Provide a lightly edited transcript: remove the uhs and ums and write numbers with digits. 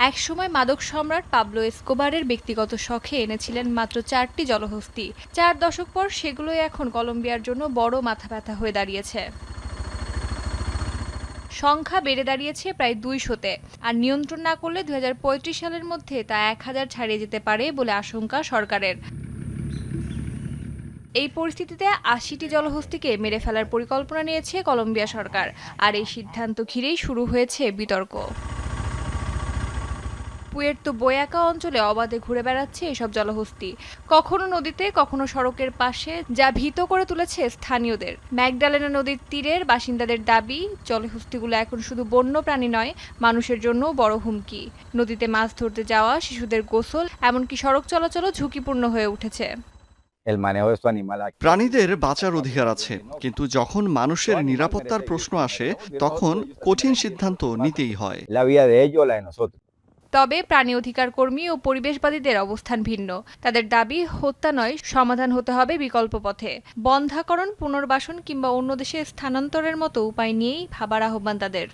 একসময় মাদক সম্রাট পাবলো এসকোবারের ব্যক্তিগত শখে এনেছিলেন মাত্র 4টি জলহস্তী। 4 দশক পর সেগুলোই এখন কলম্বিয়ার জন্য বড় মাথা ব্যথা হয়ে দাঁড়িয়েছে। সংখ্যা বেড়ে দাঁড়িয়েছে প্রায় 200-তে, আর নিয়ন্ত্রণ না করলে 2035 সালের মধ্যে তা 1000 ছাড়িয়ে যেতে পারে বলে আশঙ্কা সরকারের। এই পরিস্থিতিতে 80টি জলহস্তিকে মেরে ফেলার পরিকল্পনা নিয়েছে কলম্বিয়া সরকার, আর এই সিদ্ধান্ত ঘিরেই শুরু হয়েছে বিতর্ক। পুয়ের্তো বোয়াকা অঞ্চলে অবাধে ঘুরে বেড়াচ্ছে এসব জলহস্তী, কখনো নদীতে কখনো সড়কের পাশে, যা ভীত করে তুলেছে স্থানীয়দের। ম্যাগডালেনা নদীর তীরের বাসিন্দাদের দাবি, জলহস্তীগুলো এখন শুধু বন্য প্রাণী নয়, মানুষের জন্য বড় হুমকি। নদীতে মাছ ধরতে যাওয়া, শিশুদের গোসল, এমনকি সড়ক চলাচলও ঝুঁকিপূর্ণ হয়ে উঠেছে। প্রাণীদের বাঁচার অধিকার আছে, কিন্তু যখন মানুষের নিরাপত্তার প্রশ্ন আসে তখন কঠিন সিদ্ধান্ত নিতেই হয়। তবে প্রাণী অধিকার কর্মী ও পরিবেশবাদীদের অবস্থান ভিন্ন। তাদের দাবি, হত্যা নয়, সমাধান হতে হবে বিকল্প পথে। বন্ধ্যাকরণ, পুনর্বাসন কিংবা অন্য দেশে স্থানান্তরের মতো উপায় নিয়েই ভাবার আহ্বান তাদের।